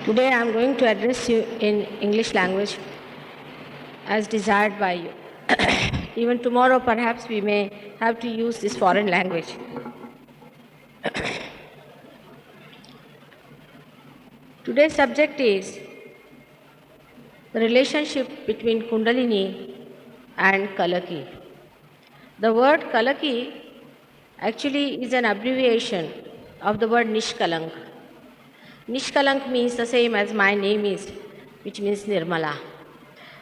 Today I am going to address you in English language as desired by you. Even tomorrow perhaps we may have to use this foreign language. Today's subject is the relationship between Kundalini and Kalaki. The word Kalaki actually is an abbreviation of the word Nishkalank. Nishkalank means the same as my name is, which means Nirmala.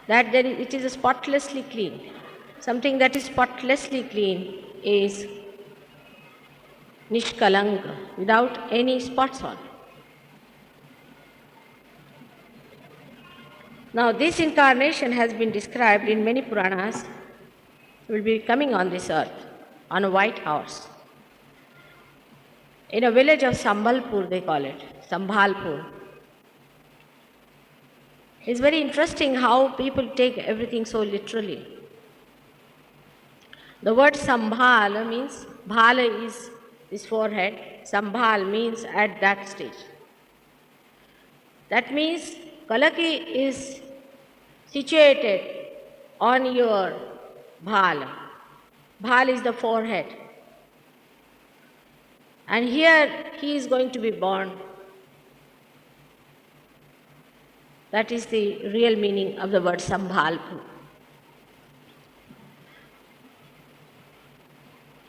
That it is spotlessly clean. Something that is spotlessly clean is Nishkalank, without any spots on. Now, this incarnation has been described in many Puranas. Will be coming on this earth on a white horse. In a village of Sambalpur, they call it, Sambhalpur. It's very interesting how people take everything so literally. The word Sambhal means, Bhala is this forehead, Sambhal means at that stage. That means Kalaki is situated on your Bhal. Bhal is the forehead. And here he is going to be born. That is the real meaning of the word Sambhalpur.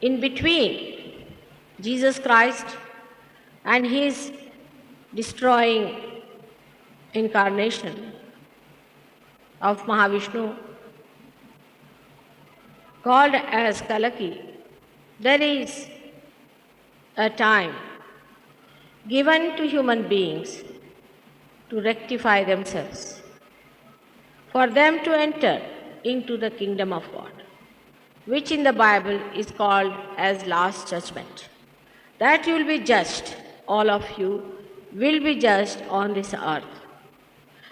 In between Jesus Christ and his destroying incarnation of Mahavishnu, called as Kalaki, there is a time given to human beings to rectify themselves, for them to enter into the kingdom of God, which in the Bible is called as last judgment. That you will be judged, all of you will be judged on this earth.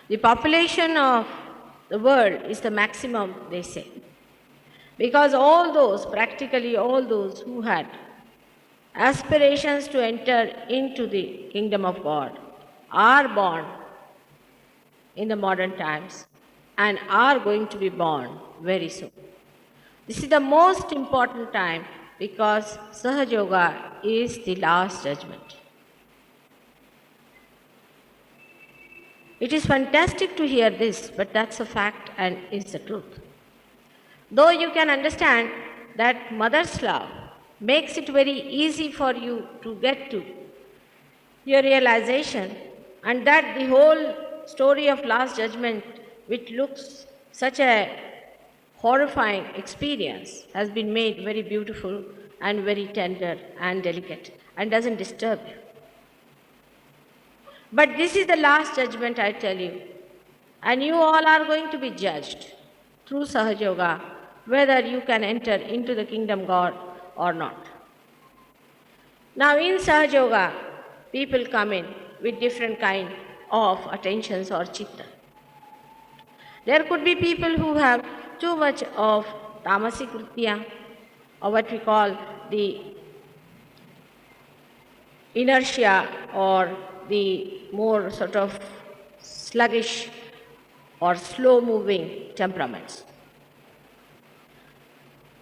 The population of the world is the maximum, they say, because all those, practically all those who had aspirations to enter into the kingdom of God are born in the modern times and are going to be born very soon. This is the most important time because Sahaja Yoga is the last judgment. It is fantastic to hear this, but that's a fact and it's the truth. Though you can understand that mother's love makes it very easy for you to get to your realization, and that the whole story of last judgment, which looks such a horrifying experience, has been made very beautiful and very tender and delicate and doesn't disturb you. But this is the last judgment, I tell you, and you all are going to be judged through Sahaja Yoga whether you can enter into the kingdom God or not. Now in Sahaja Yoga, people come in with different kind of attentions or chitta. There could be people who have too much of tamasic kritya, or what we call the inertia or the more sort of sluggish or slow moving temperaments.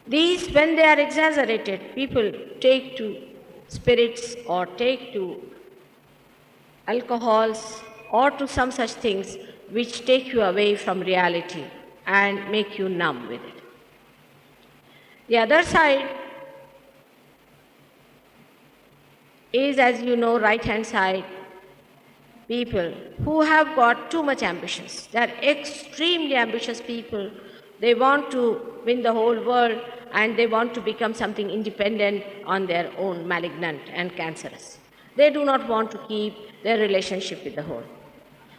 These, when they are exaggerated, people take to spirits or take to alcohols or to some such things which take you away from reality and make you numb with it. The other side is, as you know, right-hand side, people who have got too much ambitions. They are extremely ambitious people. They want to win the whole world and they want to become something independent on their own, malignant and cancerous. They do not want to keep their relationship with the whole.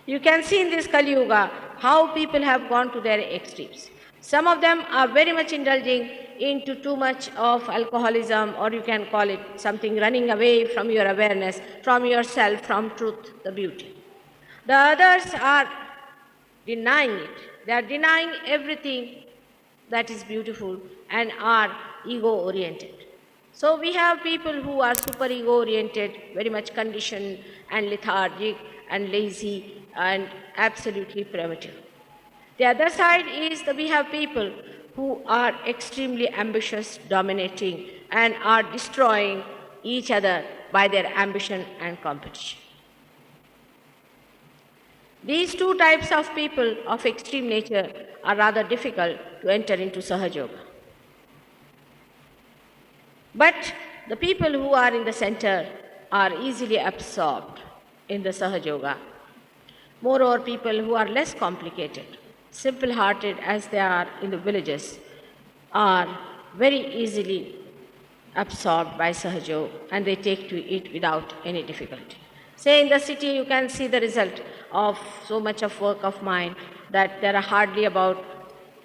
You can see in this Kali Yuga how people have gone to their extremes. Some of them are very much indulging into too much of alcoholism, or you can call it something running away from your awareness, from yourself, from truth, the beauty. The others are denying it. They are denying everything that is beautiful and are ego-oriented. So we have people who are super ego-oriented, very much conditioned and lethargic and lazy and absolutely primitive. The other side is that we have people who are extremely ambitious, dominating, and are destroying each other by their ambition and competition. These two types of people of extreme nature are rather difficult to enter into Sahaja Yoga. But the people who are in the center are easily absorbed in the Sahaja Yoga. Moreover, people who are less complicated, simple-hearted as they are in the villages, are very easily absorbed by Sahaja Yoga and they take to it without any difficulty. Say in the city you can see the result of so much of work of mine that there are hardly about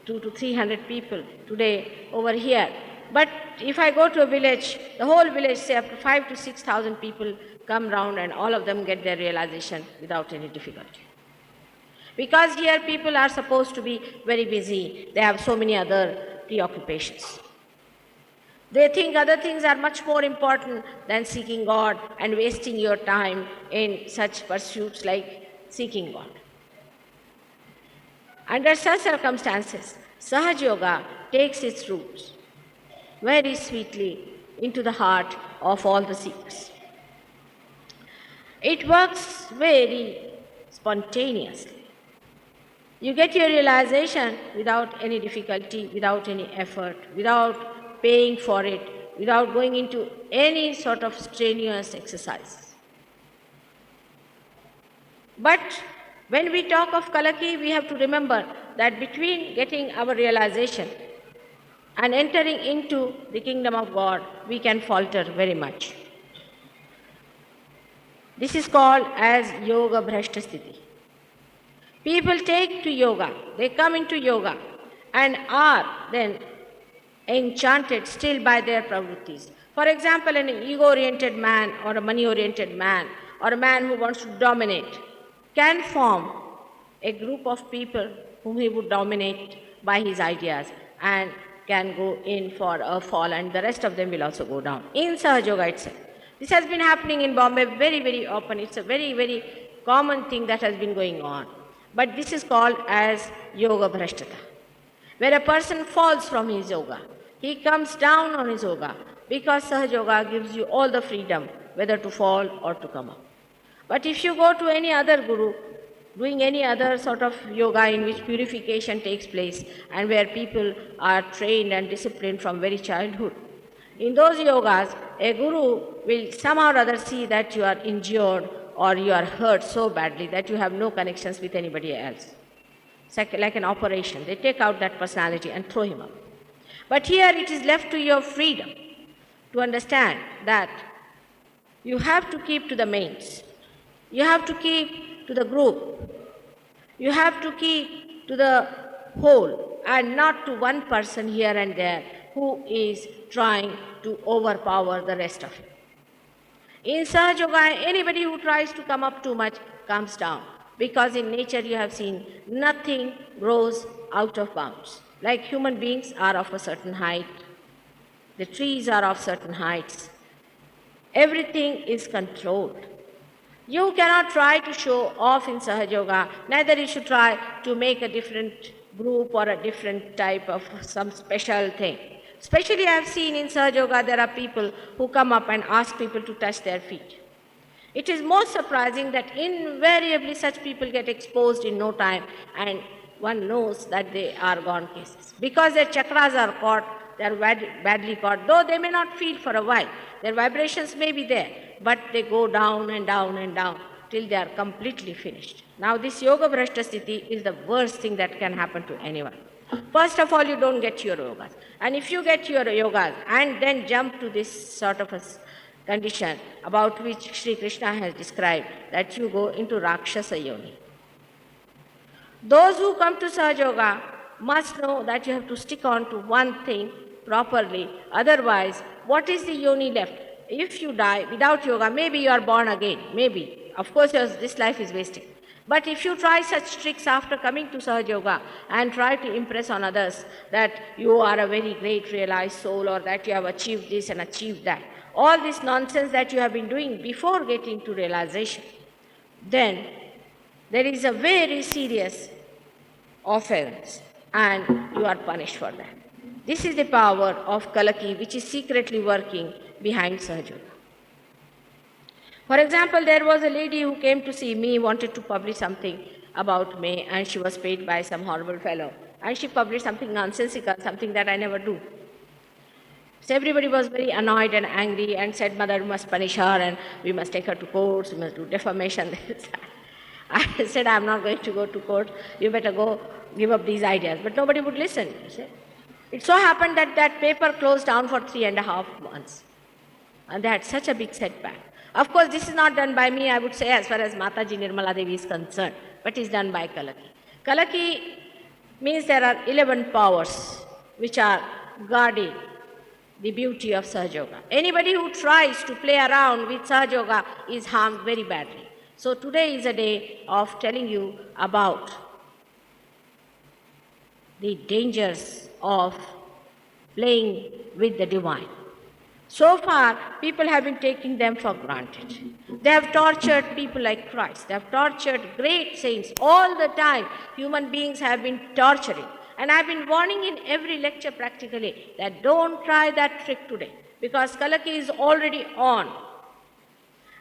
200 to 300 people today over here. But if I go to a village, the whole village, say up to 5,000 to 6,000 people come round and all of them get their realization without any difficulty. Because here people are supposed to be very busy, they have so many other preoccupations. They think other things are much more important than seeking God and wasting your time in such pursuits like seeking God. Under such circumstances, Sahaja Yoga takes its roots very sweetly into the heart of all the seekers. It works very spontaneously. You get your realization without any difficulty, without any effort, without paying for it, without going into any sort of strenuous exercise. But when we talk of Kalaki, we have to remember that between getting our realization and entering into the kingdom of God, we can falter very much. This is called as Yoga Bhrashta Sthiti. People take to yoga, they come into yoga and are then enchanted still by their pravrittis. For example, an ego-oriented man or a money-oriented man or a man who wants to dominate can form a group of people whom he would dominate by his ideas and can go in for a fall and the rest of them will also go down in Sahaja Yoga itself. This has been happening in Bombay very, very often. It's a very, very common thing that has been going on. But this is called as Yoga Bhrashtata, where a person falls from his yoga. He comes down on his yoga because Sahaja Yoga gives you all the freedom whether to fall or to come up. But if you go to any other guru, doing any other sort of yoga in which purification takes place and where people are trained and disciplined from very childhood, in those yogas, a guru will somehow or other see that you are injured or you are hurt so badly that you have no connections with anybody else. It's like an operation. They take out that personality and throw him up. But here it is left to your freedom to understand that you have to keep to the mains. You have to keep to the group. You have to keep to the whole and not to one person here and there who is trying to overpower the rest of it. In Sahaja Yoga, anybody who tries to come up too much comes down because in nature you have seen nothing grows out of bounds. Like human beings are of a certain height, the trees are of certain heights, everything is controlled. You cannot try to show off in Sahaja Yoga, neither you should try to make a different group or a different type of some special thing. Especially I have seen in Sahaja Yoga there are people who come up and ask people to touch their feet. It is most surprising that invariably such people get exposed in no time and one knows that they are gone cases. Because their chakras are caught, they are badly caught, though they may not feel for a while. Their vibrations may be there, but they go down and down and down till they are completely finished. Now this Yoga Bhrashta Sthiti is the worst thing that can happen to anyone. First of all, you don't get your yogas. And if you get your yogas and then jump to this sort of a condition about which Sri Krishna has described, that you go into Rakshasa Yoni. Those who come to Sahaja Yoga must know that you have to stick on to one thing properly. Otherwise, what is the yoni left? If you die without yoga, maybe you are born again, maybe. Of course, this life is wasted. But if you try such tricks after coming to Sahaja Yoga and try to impress on others that you are a very great realized soul or that you have achieved this and achieved that, all this nonsense that you have been doing before getting to realization, then there is a very serious offense and you are punished for that. This is the power of Kalaki, which is secretly working behind Sahajoga. For example, there was a lady who came to see me, wanted to publish something about me, and she was paid by some horrible fellow. And she published something nonsensical, something that I never do. So everybody was very annoyed and angry and said, Mother, we must punish her and we must take her to courts, we must do defamation. I said, I'm not going to go to court, you better go give up these ideas. But nobody would listen. It so happened that that paper closed down for 3.5 months. And they had such a big setback. Of course, this is not done by me, I would say, as far as Mataji Nirmala Devi is concerned, but is done by Kalaki. Kalaki means there are 11 powers which are guarding the beauty of Sahajoga. Anybody who tries to play around with Sahajoga is harmed very badly. So today is a day of telling you about the dangers of playing with the divine. So far, people have been taking them for granted. They have tortured people like Christ. They have tortured great saints. All the time, human beings have been torturing. And I've been warning in every lecture practically that don't try that trick today, because Kalaki is already on.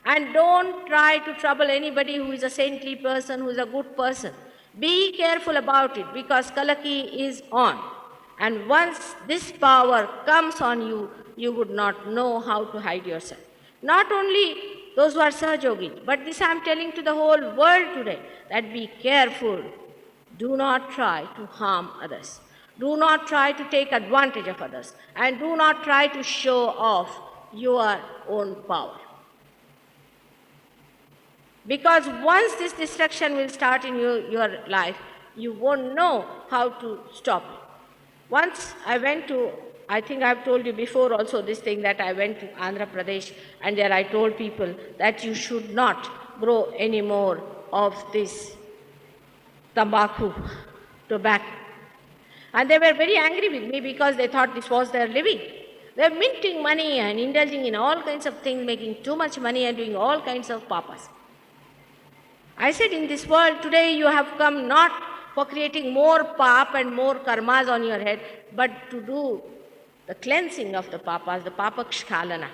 And don't try to trouble anybody who is a saintly person, who is a good person. Be careful about it, because Kalaki is on. And once this power comes on you, you would not know how to hide yourself. Not only those who are Sahajogis, but this I am telling to the whole world today, that be careful. Do not try to harm others. Do not try to take advantage of others. And do not try to show off your own power. Because once this destruction will start in your life, you won't know how to stop it. Once I went to, I think I've told you before also this thing, that I went to Andhra Pradesh, and there I told people that you should not grow any more of this tobacco. And they were very angry with me because they thought this was their living. They're minting money and indulging in all kinds of things, making too much money and doing all kinds of papas. I said, in this world today you have come not for creating more pap and more karmas on your head, but to do the cleansing of the papas, the papakshalana.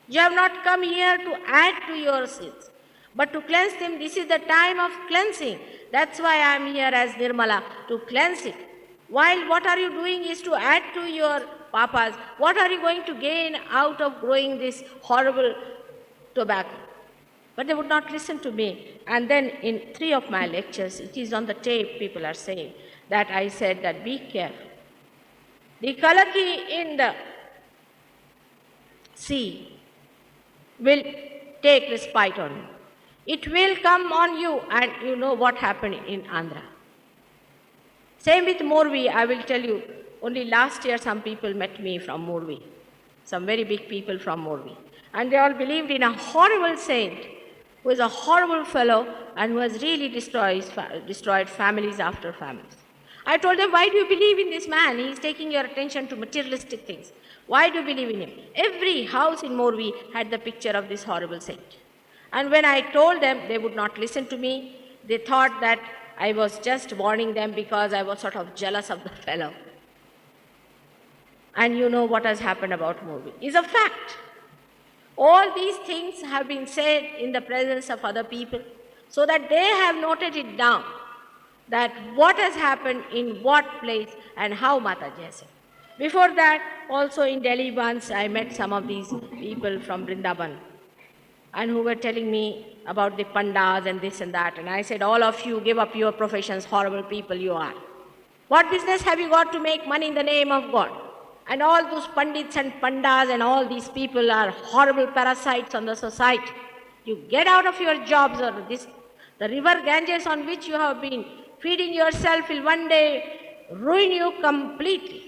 You have not come here to add to your sins, but to cleanse them. This is the time of cleansing. That's why I am here as Nirmala, to cleanse it. While what are you doing is to add to your papas. What are you going to gain out of growing this horrible tobacco? But they would not listen to me. And then in 3 of my lectures, it is on the tape, people are saying, that I said that be careful. The Kalaki in the sea will take respite on you. It will come on you, and you know what happened in Andhra. Same with Morvi, I will tell you. Only last year some people met me from Morvi, some very big people from Morvi. And they all believed in a horrible saint who is a horrible fellow and who has really destroyed families after families. I told them, why do you believe in this man? He is taking your attention to materialistic things. Why do you believe in him? Every house in Morvi had the picture of this horrible saint. And when I told them, they would not listen to me. They thought that I was just warning them because I was sort of jealous of the fellow. And you know what has happened about Morvi. It's a fact. All these things have been said in the presence of other people, so that they have noted it down, that what has happened in what place and how Mataji has said. Before that, also in Delhi once, I met some of these people from Vrindavan, and who were telling me about the pandas and this and that. And I said, all of you give up your professions, horrible people you are. What business have you got to make money in the name of God? And all those pandits and pandas and all these people are horrible parasites on the society. You get out of your jobs, or the river Ganges on which you have been feeding yourself will one day ruin you completely.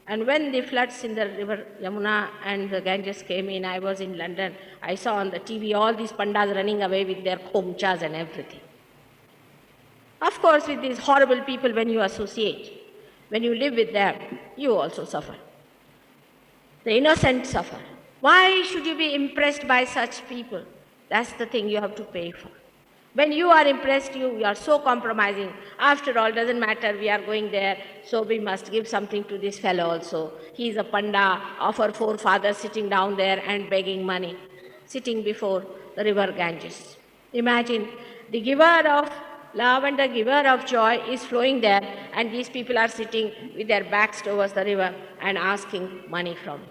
And when the floods in the river Yamuna and the Ganges came in, I was in London, I saw on the TV all these pandas running away with their khomchas and everything. Of course, with these horrible people, when you associate, when you live with them, you also suffer. The innocent suffer. Why should you be impressed by such people? That's the thing you have to pay for. When you are impressed, you are so compromising. After all, doesn't matter, we are going there, so we must give something to this fellow also. He is a panda of our forefathers sitting down there and begging money, sitting before the river Ganges. Imagine, the giver of love and the giver of joy is flowing there, and these people are sitting with their backs towards the river and asking money from you.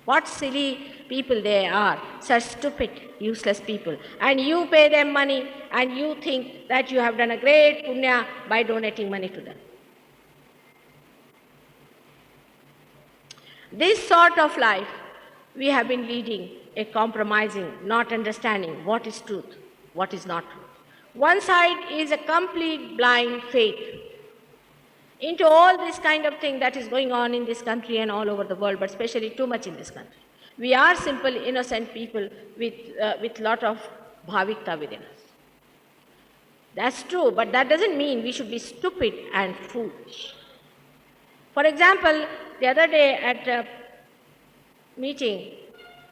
What silly people they are, such stupid, useless people. And you pay them money and you think that you have done a great punya by donating money to them. This sort of life we have been leading, a compromising, not understanding what is truth, what is not truth. One side is a complete blind faith into all this kind of thing that is going on in this country and all over the world, but especially too much in this country. We are simple, innocent people with lot of bhavikta within us. That's true, but that doesn't mean we should be stupid and foolish. For example, the other day at a meeting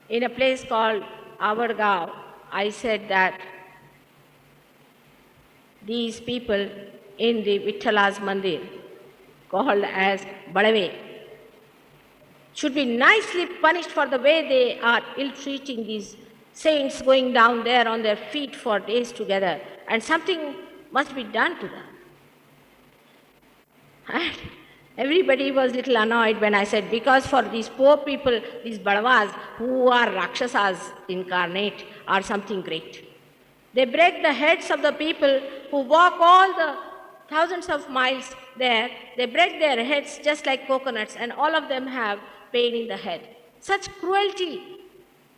in a place called Avargaon, I said that these people in the Vitthala's Mandir, called as Badave, should be nicely punished for the way they are ill-treating these saints, going down there on their feet for days together, and something must be done to them. And everybody was a little annoyed when I said, because for these poor people, these Badavas, who are Rakshasas incarnate, are something great. They break the heads of the people who walk all the thousands of miles there. They break their heads just like coconuts, and all of them have pain in the head. Such cruelty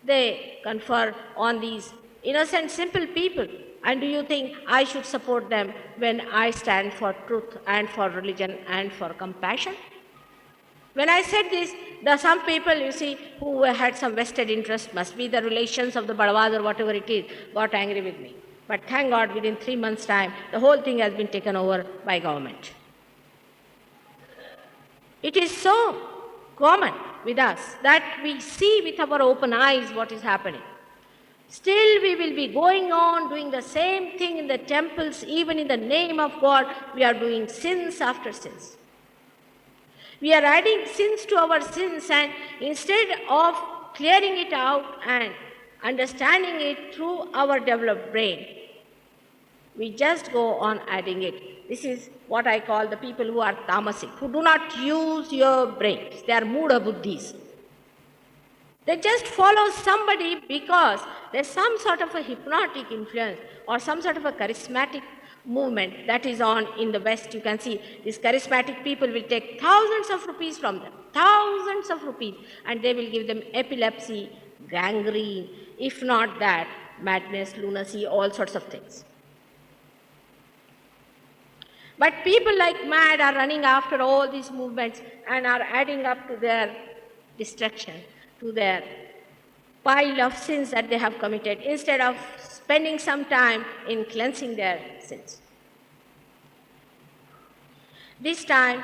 they confer on these innocent, simple people. And do you think I should support them when I stand for truth and for religion and for compassion? When I said this, some people, you see, who had some vested interest, must be the relations of the Badavas or whatever it is, got angry with me. But thank God, within 3 months' time, the whole thing has been taken over by government. It is so common with us that we see with our open eyes what is happening. Still, we will be going on doing the same thing in the temples, even in the name of God. We are doing sins after sins. We are adding sins to our sins, and instead of clearing it out and understanding it through our developed brain, we just go on adding it. This is what I call the people who are tamasic, who do not use your brains. They are muda buddhis. They just follow somebody because there's some sort of a hypnotic influence or some sort of a charismatic movement that is on in the West. You can see these charismatic people will take thousands of rupees from them, thousands of rupees, and they will give them epilepsy, gangrene, if not that, madness, lunacy, all sorts of things. But people like mad are running after all these movements and are adding up to their destruction, to their pile of sins that they have committed, instead of spending some time in cleansing their sins. This time,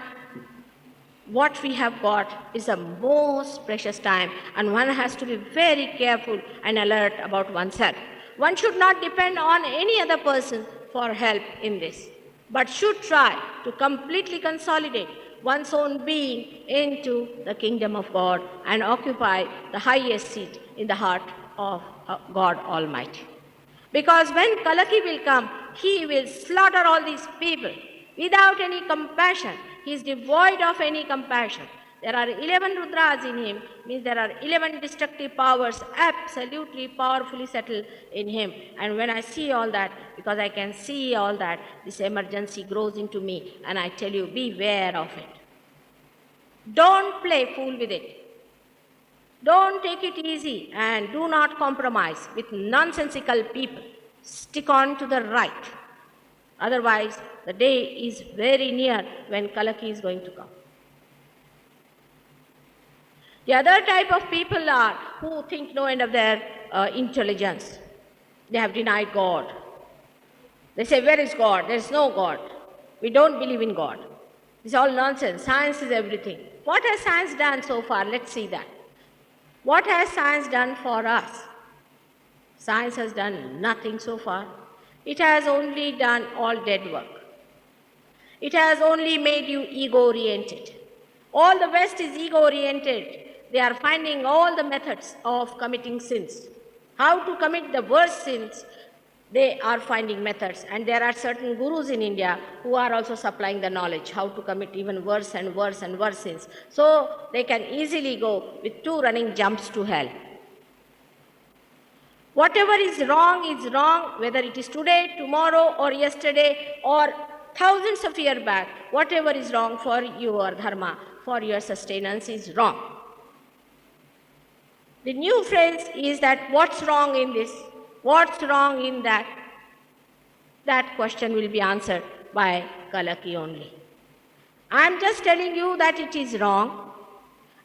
what we have got is a most precious time, and one has to be very careful and alert about oneself. One should not depend on any other person for help in this, but should try to completely consolidate one's own being into the kingdom of God and occupy the highest seat in the heart of God Almighty. Because when Kalaki will come, he will slaughter all these people without any compassion. He is devoid of any compassion. There are 11 Rudras in him, means there are 11 destructive powers absolutely powerfully settled in him. And when I see all that, because I can see all that, this emergency grows into me, and I tell you, beware of it. Don't play fool with it. Don't take it easy, and do not compromise with nonsensical people. Stick on to the right. Otherwise, the day is very near when Kalaki is going to come. The other type of people are who think no end of their intelligence. They have denied God. They say, where is God? There is no God. We don't believe in God. It's all nonsense. Science is everything. What has science done so far? Let's see that. What has science done for us? Science has done nothing so far. it has only done all dead work. It has only made you ego-oriented. All the West is ego-oriented. They are finding all the methods of committing sins. How to commit the worst sins, they are finding methods. And there are certain gurus in India who are also supplying the knowledge how to commit even worse and worse and worse sins. So they can easily go with 2 running jumps to hell. Whatever is wrong, whether it is today, tomorrow, or yesterday, or thousands of years back. Whatever is wrong for your dharma, for your sustenance is wrong. The new phrase is that what's wrong in this? What's wrong in that? That question will be answered by Kalaki only. I am just telling you that it is wrong,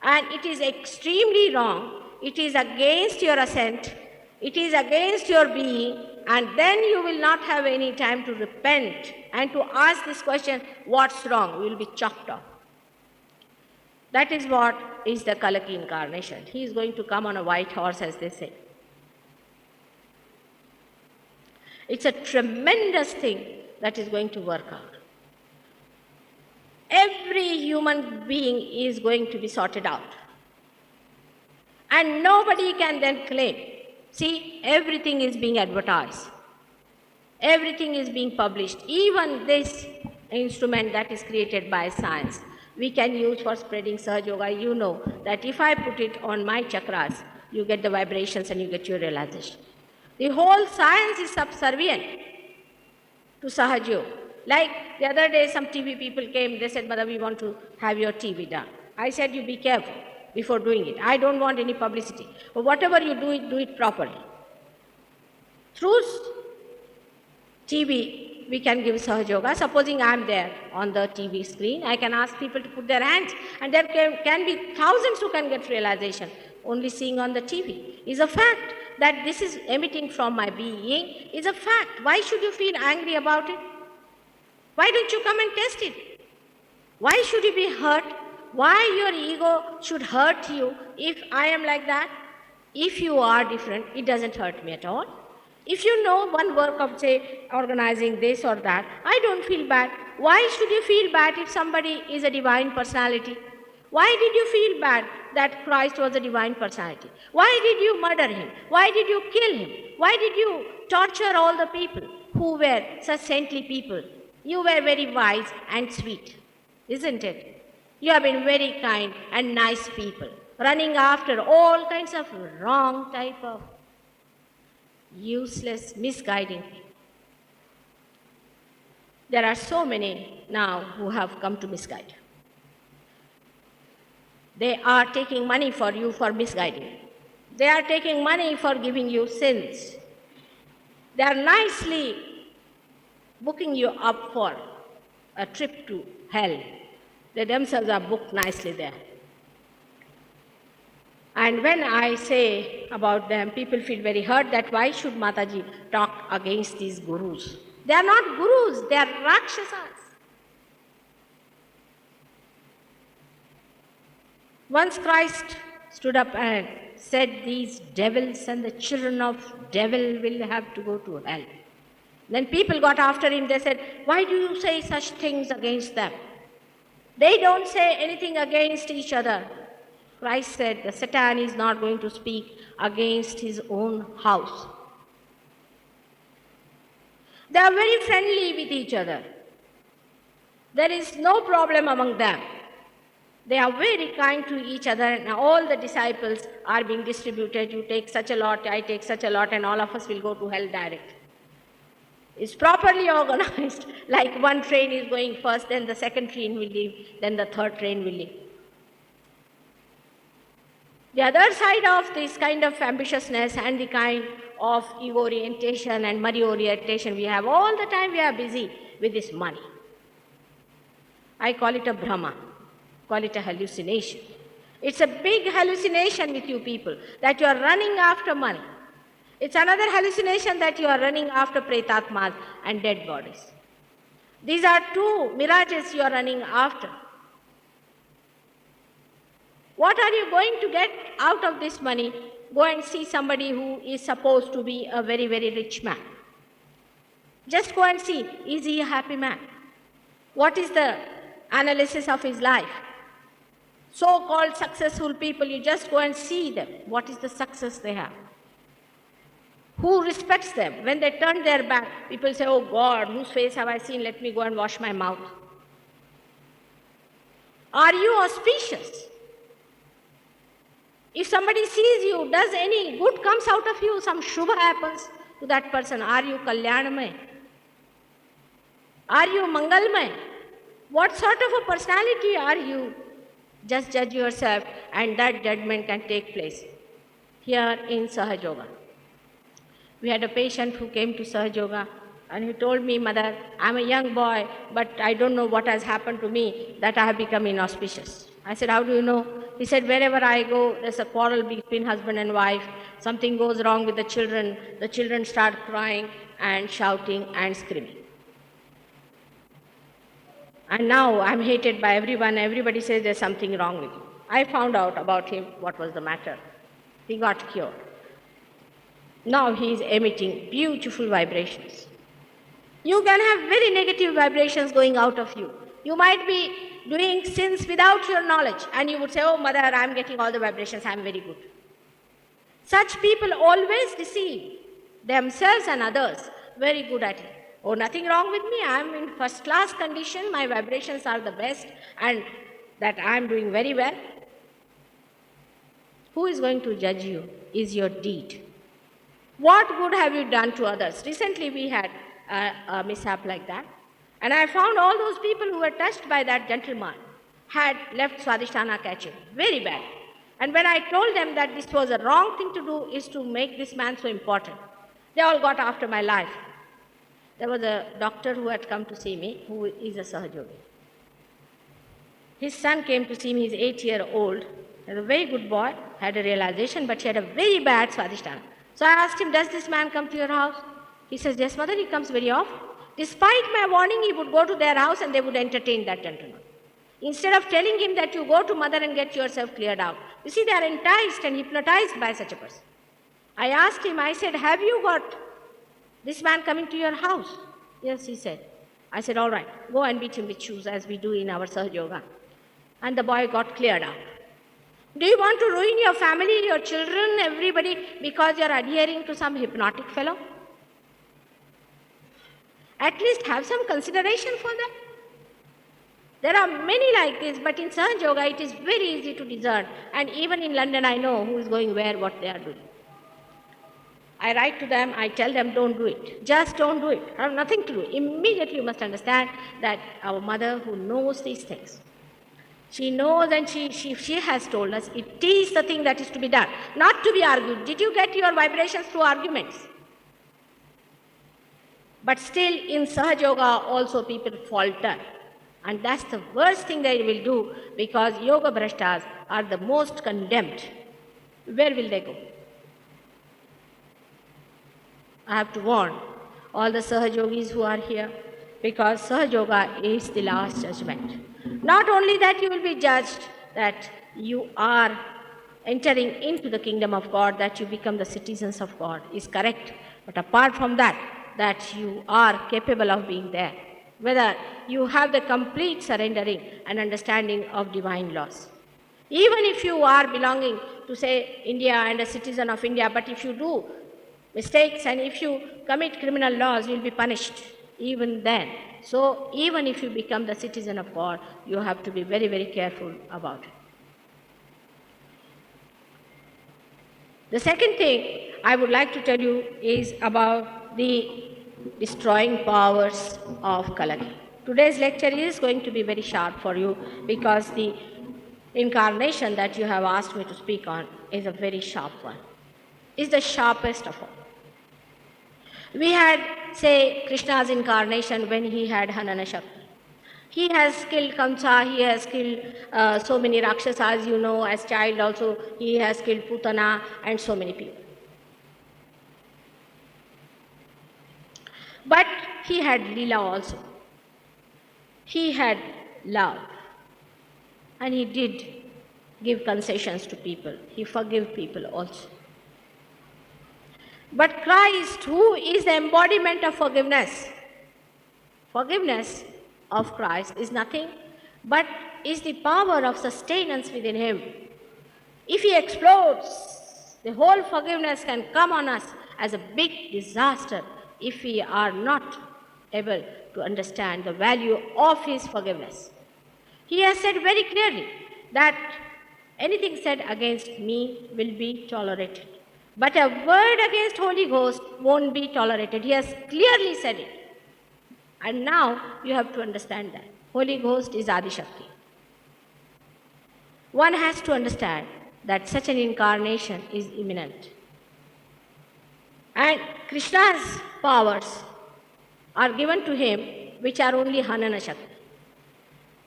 and it is extremely wrong. It is against your assent. It is against your being, and then you will not have any time to repent and to ask this question, what's wrong? You will be chopped off. That is what is the Kalaki incarnation. He is going to come on a white horse, as they say. It's a tremendous thing that is going to work out. Every human being is going to be sorted out. And nobody can then claim. See, everything is being advertised. Everything is being published. Even this instrument that is created by science, we can use for spreading Sahaja Yoga. You know that if I put it on my chakras, you get the vibrations and you get your realization. The whole science is subservient to Sahaja Yoga. Like the other day, some TV people came, they said, Mother, we want to have your TV done. I said, you be careful before doing it. I don't want any publicity. But whatever you do it properly. Through TV, we can give Sahaja Yoga. Supposing I am there on the TV screen, I can ask people to put their hands, and there can be thousands who can get realization. Only seeing on the TV is a fact. That this is emitting from my being is a fact. Why should you feel angry about it? Why don't you come and test it? Why should you be hurt? Why your ego should hurt you if I am like that? If you are different, it doesn't hurt me at all. If you know one work of, say, organizing this or that, I don't feel bad. Why should you feel bad if somebody is a divine personality? Why did you feel bad that Christ was a divine personality? Why did you murder him? Why did you kill him? Why did you torture all the people who were such saintly people? You were very wise and sweet, isn't it? You have been very kind and nice people, running after all kinds of wrong type of useless, misguiding people. There are so many now who have come to misguide. They are taking money for you for misguiding. They are taking money for giving you sins. They are nicely booking you up for a trip to hell. They themselves are booked nicely there. And when I say about them, people feel very hurt that why should Mataji talk against these gurus? They are not gurus, they are Rakshasas. Once Christ stood up and said, these devils and the children of devil will have to go to hell. Then people got after him, they said, why do you say such things against them? They don't say anything against each other. Christ said, the Satan is not going to speak against his own house. They are very friendly with each other. There is no problem among them. They are very kind to each other, and all the disciples are being distributed. You take such a lot, I take such a lot, and all of us will go to hell direct. It's properly organized, like one train is going first, then the second train will leave, then the third train will leave. The other side of this kind of ambitiousness and the kind of ego orientation and money orientation we have all the time, we are busy with this money. I call it a Brahma. Call it a hallucination. It's a big hallucination with you people that you are running after money. It's another hallucination that you are running after pretatmas and dead bodies. These are two mirages you are running after. What are you going to get out of this money? Go and see somebody who is supposed to be a very, very rich man. Just go and see, is he a happy man? What is the analysis of his life? So-called successful people, you just go and see them. What is the success they have? Who respects them? When they turn their back, people say, oh God, whose face have I seen? Let me go and wash my mouth. Are you auspicious? If somebody sees you, does any good comes out of you, some shubha happens to that person, are you kalyanmay? Are you mangalmay? What sort of a personality are you? Just judge yourself, and that judgment can take place here in Sahaj Yoga. We had a patient who came to Sahaj Yoga and he told me, Mother, I'm a young boy, but I don't know what has happened to me that I have become inauspicious. I said, how do you know? He said, wherever I go, there's a quarrel between husband and wife. Something goes wrong with the children start crying and shouting and screaming. And now I'm hated by everyone. Everybody says there's something wrong with you. I found out about him what was the matter. He got cured. Now he is emitting beautiful vibrations. You can have very negative vibrations going out of you. You might be doing sins without your knowledge, and you would say, oh, Mother, I'm getting all the vibrations, I'm very good. Such people always deceive themselves and others. Very good at it. Oh, nothing wrong with me, I'm in first class condition, my vibrations are the best, and that I'm doing very well. Who is going to judge you is your deed. What good have you done to others? Recently we had a mishap like that. And I found all those people who were touched by that gentleman had left Swadhisthana catching. Very bad. And when I told them that this was a wrong thing to do, is to make this man so important, they all got after my life. There was a doctor who had come to see me, who is a Sahajogi. His son came to see me, he's 8-year-old. He was a very good boy, had a realization, but he had a very bad Swadhisthana. So I asked him, does this man come to your house? He says, yes, Mother, he comes very often. Despite my warning, he would go to their house and they would entertain that gentleman. Instead of telling him that you go to Mother and get yourself cleared out. You see, they are enticed and hypnotized by such a person. I asked him, I said, have you got this man coming to your house? Yes, he said. I said, all right, go and beat him with shoes as we do in our Sahaj Yoga. And the boy got cleared out. Do you want to ruin your family, your children, everybody, because you are adhering to some hypnotic fellow? At least have some consideration for them. There are many like this, but in Sahaj Yoga it is very easy to discern. And even in London I know who is going where, what they are doing. I write to them, I tell them, don't do it. Just don't do it. I have nothing to do. Immediately you must understand that our mother who knows these things, she knows and she has told us it is the thing that is to be done, not to be argued. Did you get your vibrations through arguments? But still in Sahaj Yoga also people falter. And that's the worst thing they will do, because Yoga Bhrashtas are the most condemned. Where will they go? I have to warn all the Sahaj Yogis who are here, because Sahaj Yoga is the last judgment. Not only that you will be judged that you are entering into the kingdom of God, that you become the citizens of God is correct. But apart from that, that you are capable of being there. Whether you have the complete surrendering and understanding of divine laws. Even if you are belonging to, say, India and a citizen of India, but if you do mistakes and if you commit criminal laws, you will be punished even then. So even if you become the citizen of God, you have to be very, very careful about it. The second thing I would like to tell you is about the destroying powers of Kalagi. Today's lecture is going to be very sharp for you, because the incarnation that you have asked me to speak on is a very sharp one. It's the sharpest of all. We had, say, Krishna's incarnation when he had Hanana Shakti. He has killed Kamsa, he has killed so many Rakshasas, you know, as child also he has killed Putana and so many people. But he had Leela also. He had love. And he did give concessions to people. He forgave people also. But Christ, who is the embodiment of forgiveness, forgiveness of Christ is nothing but is the power of sustenance within him. If he explodes, the whole forgiveness can come on us as a big disaster if we are not able to understand the value of his forgiveness. He has said very clearly that anything said against me will be tolerated. But a word against Holy Ghost won't be tolerated. He has clearly said it. And now you have to understand that. Holy Ghost is Adi Shakti. One has to understand that such an incarnation is imminent. And Krishna's powers are given to him which are only Hanana Shakti.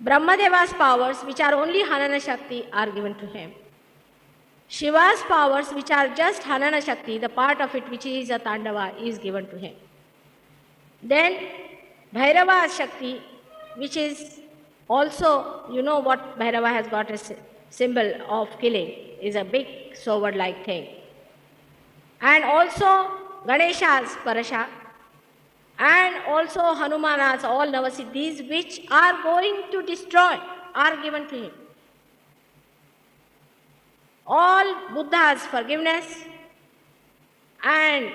Brahmadeva's powers which are only Hanana Shakti are given to him. Shiva's powers which are just Hanana Shakti, the part of it which is a Tandava, is given to him. Then Bhairava's Shakti, which is also, you know what Bhairava has got a symbol of killing, is a big sword-like thing. And also Ganesha's Parasha, and also Hanumana's all Navasiddhis which are going to destroy are given to him. All Buddha's forgiveness and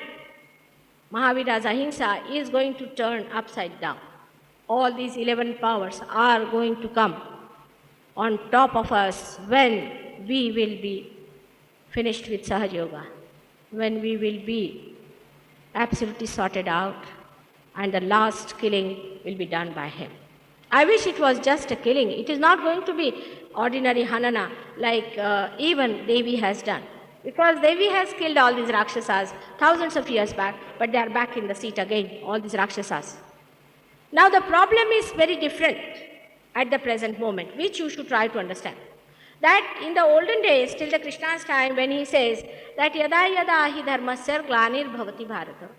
Mahavira's Ahimsa is going to turn upside down. All these 11 powers are going to come on top of us when we will be finished with Sahaja Yoga, when we will be absolutely sorted out and the last killing will be done by him. I wish it was just a killing. It is not going to be ordinary Hanana like even Devi has done. Because Devi has killed all these Rakshasas thousands of years back, but they are back in the seat again, all these Rakshasas. Now the problem is very different at the present moment, which you should try to understand. That in the olden days, till the Krishna's time, when he says that yada yada hi dharmasya glanir bhavati bharata,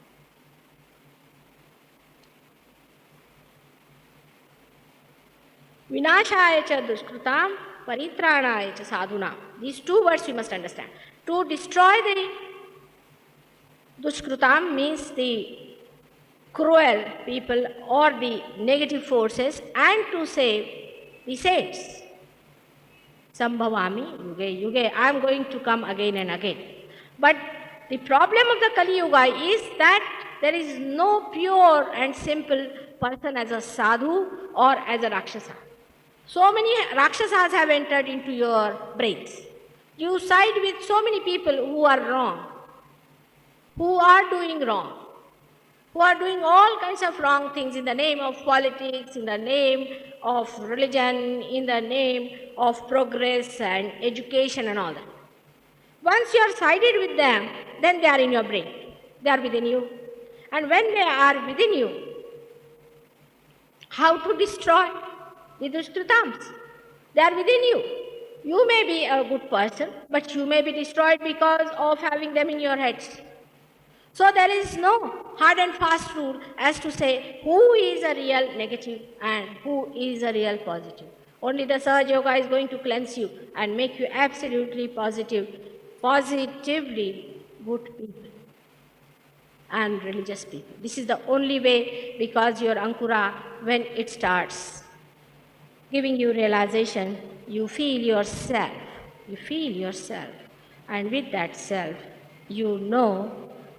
vinashaya cha dushkrutam paritranaya cha sadhunam. These two words you must understand. To destroy the dushkrutam means the cruel people or the negative forces, and to save the saints. Sambhavami yuge yuge. I am going to come again and again. But the problem of the Kali Yuga is that there is no pure and simple person as a sadhu or as a Rakshasa. So many Rakshasas have entered into your brains. You side with so many people who are wrong, who are doing wrong, who are doing all kinds of wrong things in the name of politics, in the name of religion, in the name of progress and education and all that. Once you are sided with them, then they are in your brain. They are within you. And when they are within you, how to destroy the Dushkritams? They are within you. You may be a good person, but you may be destroyed because of having them in your heads. So there is no hard and fast rule as to say who is a real negative and who is a real positive. Only the Sahaja Yoga is going to cleanse you and make you absolutely positively good people and religious people. This is the only way, because your Ankura, when it starts giving you realization, you feel yourself, and with that self, you know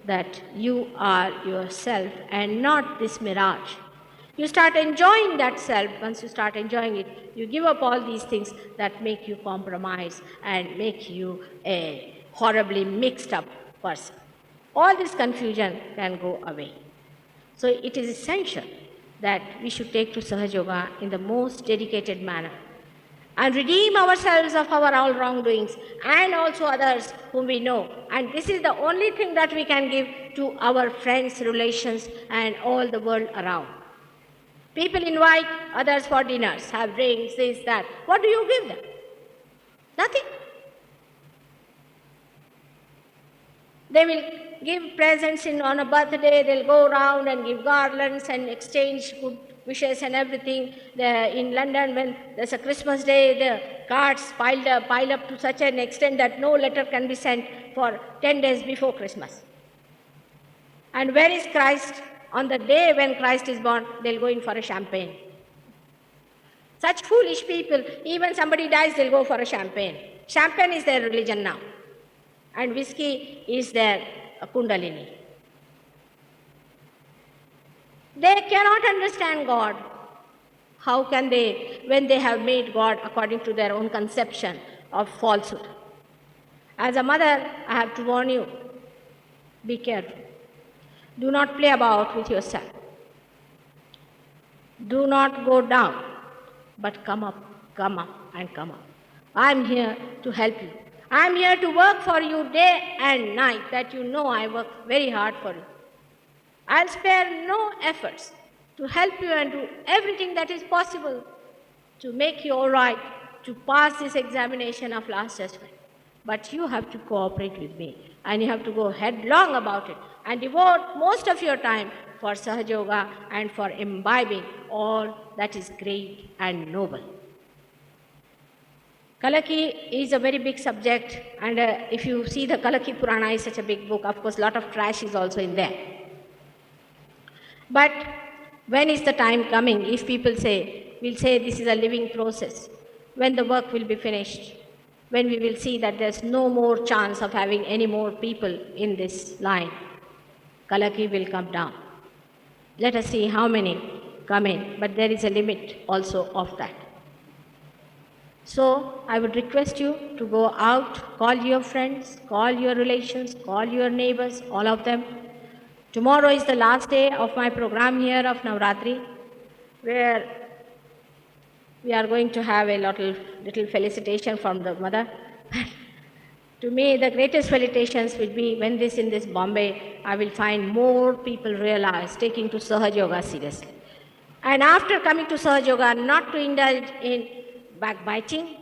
that you are yourself and not this mirage. You start enjoying that self. Once you start enjoying it, you give up all these things that make you compromise and make you a horribly mixed up person. All this confusion can go away. So it is essential that we should take to Sahaja Yoga in the most dedicated manner and redeem ourselves of our all wrongdoings and also others whom we know. And this is the only thing that we can give to our friends, relations, and all the world around. People invite others for dinners, have drinks, this, that. What do you give them? Nothing. They will give presents on a birthday, they'll go around and give garlands and exchange good wishes and everything. In London, when there's a Christmas day, the cards pile up to such an extent that no letter can be sent for 10 days before Christmas. And where is Christ on the day when Christ is born, they'll go in for a champagne. Such foolish people, even somebody dies, they'll go for a champagne. Champagne is their religion now. And whiskey is their kundalini. They cannot understand God. How can they, when they have made God according to their own conception of falsehood? As a mother, I have to warn you, be careful. Do not play about with yourself. Do not go down, but come up, and come up. I am here to help you. I am here to work for you day and night, that you know I work very hard for you. I'll spare no efforts to help you and do everything that is possible to make you all right to pass this examination of last judgment. But you have to cooperate with me, and you have to go headlong about it and devote most of your time for Sahaja Yoga and for imbibing all that is great and noble. Kalaki is a very big subject, and if you see the Kalaki Purana is such a big book, of course a lot of trash is also in there. But when is the time coming? If people say, we'll say this is a living process, when the work will be finished, when we will see that there's no more chance of having any more people in this line, Kalaki will come down. Let us see how many come in, but there is a limit also of that. So I would request you to go out, call your friends, call your relations, call your neighbors, all of them. Tomorrow is the last day of my program here of Navratri, where we are going to have a little felicitation from the mother. To me, the greatest felicitations will be when in this Bombay, I will find more people realize taking to Sahaja Yoga seriously. And after coming to Sahaja Yoga, not to indulge in backbiting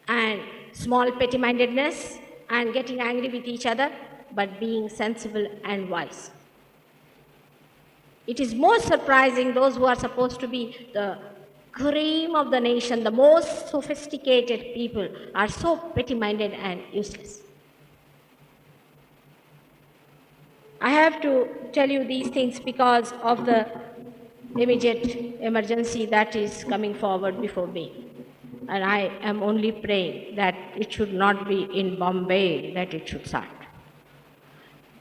and small petty-mindedness and getting angry with each other, but being sensible and wise. It is most surprising those who are supposed to be the cream of the nation, the most sophisticated people, are so petty-minded and useless. I have to tell you these things because of the immediate emergency that is coming forward before me. And I am only praying that it should not be in Bombay that it should start.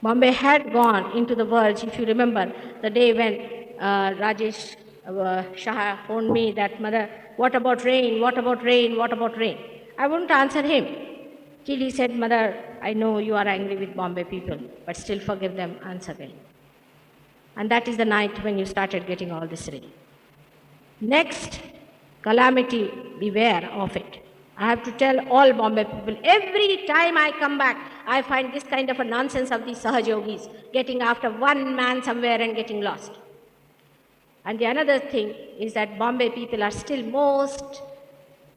Bombay had gone into the verge, if you remember, the day when Rajesh Shah phoned me that, Mother, what about rain, what about rain, what about rain? I wouldn't answer him till he said, Mother, I know you are angry with Bombay people, but still forgive them, answer them. And that is the night when you started getting all this rain. Next calamity, beware of it. I have to tell all Bombay people, every time I come back, I find this kind of a nonsense of these Sahaja Yogis, getting after one man somewhere and getting lost. And the another thing is that Bombay people are still most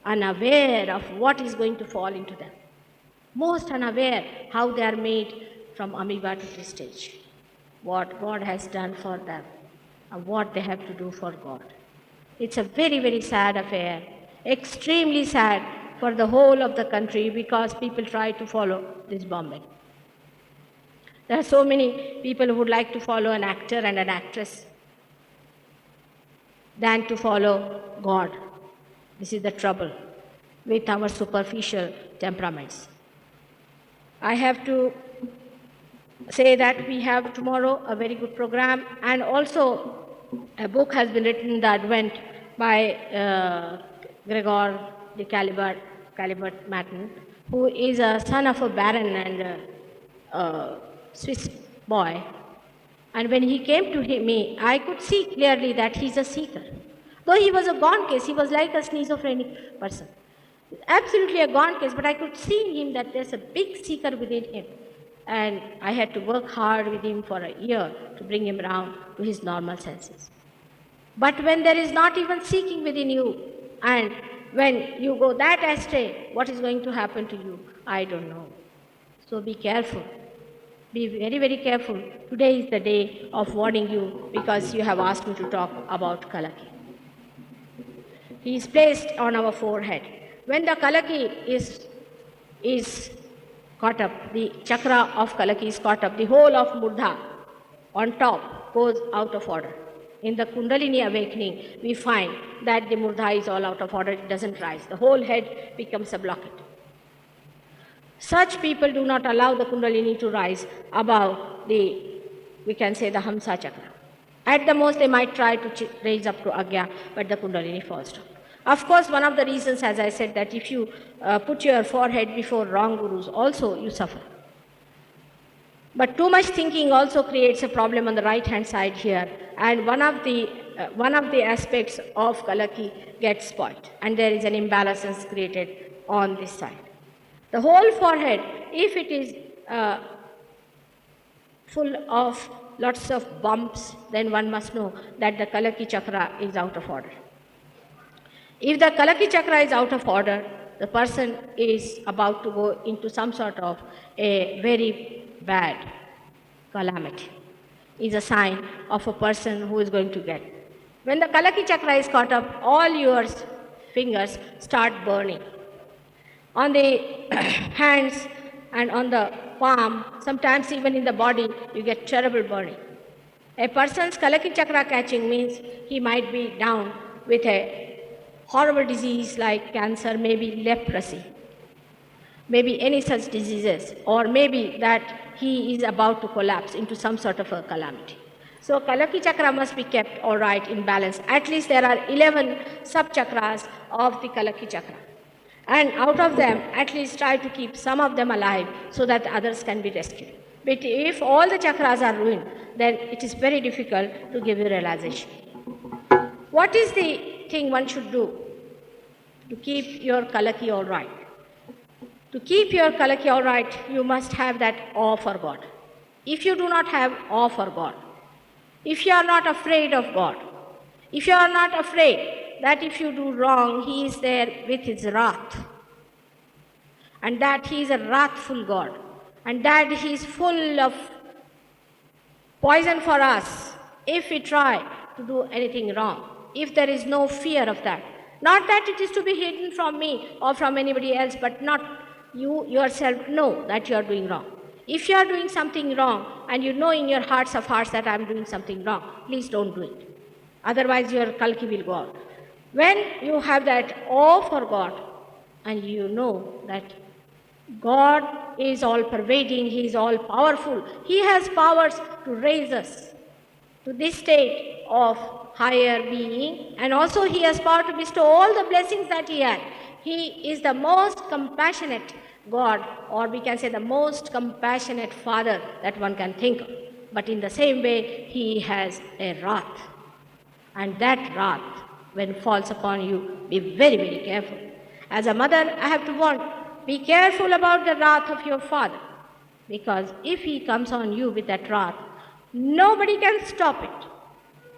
unaware of what is going to fall into them. Most unaware how they are made from amoeba to prestige. What God has done for them and what they have to do for God. It's a very, very sad affair, extremely sad for the whole of the country because people try to follow this Bombay. There are so many people who would like to follow an actor and an actress than to follow God. This is the trouble with our superficial temperaments. I have to say that we have tomorrow a very good program, and also a book has been written, The Advent, by Gregor de Calibert Matten, who is a son of a baron and a Swiss boy. And when he came to me, I could see clearly that he's a seeker. Though he was a gone case, he was like a schizophrenic person. Absolutely a gone case, but I could see in him that there's a big seeker within him. And I had to work hard with him for a year to bring him around to his normal senses. But when there is not even seeking within you, and when you go that astray, what is going to happen to you? I don't know. So be careful. Be very, very careful. Today is the day of warning you because you have asked me to talk about Kalaki. He is placed on our forehead. When the Kalaki is caught up, the chakra of Kalaki is caught up, the whole of Murdha on top, goes out of order. In the Kundalini awakening, we find that the Murdha is all out of order, it doesn't rise. The whole head becomes a blockade. Such people do not allow the Kundalini to rise above the, we can say, the Hamsa chakra. At the most, they might try to raise up to Agya, but the Kundalini falls down. Of course, one of the reasons, as I said, that if you put your forehead before wrong gurus, also you suffer. But too much thinking also creates a problem on the right-hand side here, and one of the aspects of Kalaki gets spoiled, and there is an imbalance created on this side. The whole forehead, if it is full of lots of bumps, then one must know that the Kalaki chakra is out of order. If the Kalaki chakra is out of order, the person is about to go into some sort of a very bad calamity. Is a sign of a person who is going to get. When the Kalaki chakra is caught up, all your fingers start burning. On the hands and on the palm, sometimes even in the body, you get terrible burning. A person's Kalaki chakra catching means he might be down with a horrible disease like cancer, maybe leprosy, maybe any such diseases, or maybe that he is about to collapse into some sort of a calamity. So Kalaki chakra must be kept all right in balance. At least there are 11 sub-chakras of the Kalaki chakra. And out of them, at least try to keep some of them alive so that others can be rescued. But if all the chakras are ruined, then it is very difficult to give you realization. What is the thing one should do to keep your Kalaki all right? To keep your Kalaki all right, you must have that awe for God. If you do not have awe for God, if you are not afraid of God, if you are not afraid that if you do wrong, He is there with His wrath, and that He is a wrathful God, and that He is full of poison for us if we try to do anything wrong, if there is no fear of that. Not that it is to be hidden from me or from anybody else, but not you yourself know that you are doing wrong. If you are doing something wrong and you know in your hearts of hearts that I am doing something wrong, please don't do it. Otherwise your Kalki will go out. When you have that awe for God and you know that God is all pervading, He is all powerful, He has powers to raise us to this state of higher being, and also He has power to bestow all the blessings that He had. He is the most compassionate God, or we can say the most compassionate Father that one can think of. But in the same way, He has a wrath. And that wrath, when falls upon you, be very, very careful. As a mother, I have to warn, be careful about the wrath of your father. Because if he comes on you with that wrath, nobody can stop it.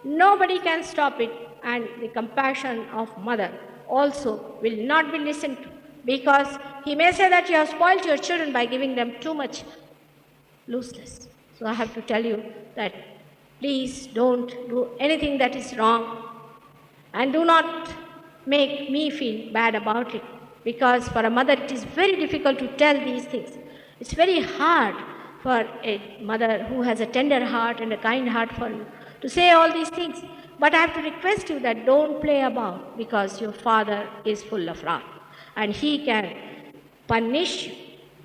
Nobody can stop it. And the compassion of mother also will not be listened to, because he may say that you have spoiled your children by giving them too much looseness. So I have to tell you that please don't do anything that is wrong, and do not make me feel bad about it, because for a mother it is very difficult to tell these things. It's very hard for a mother who has a tender heart and a kind heart for you to say all these things. But I have to request you that don't play about, because your father is full of wrath and he can punish you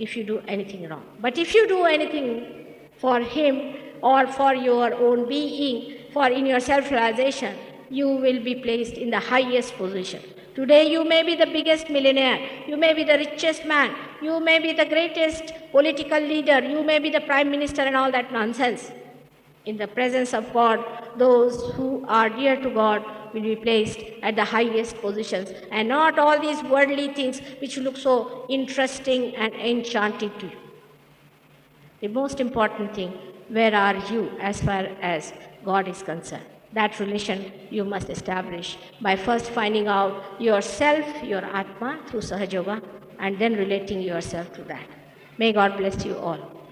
if you do anything wrong. But if you do anything for him or for your own being, for in your self-realization, you will be placed in the highest position. Today you may be the biggest millionaire, you may be the richest man, you may be the greatest political leader, you may be the prime minister and all that nonsense. In the presence of God, those who are dear to God will be placed at the highest positions, and not all these worldly things which look so interesting and enchanting to you. The most important thing, where are you as far as God is concerned? That relation you must establish by first finding out yourself, your Atma, through Sahaja Yoga, and then relating yourself to that. May God bless you all.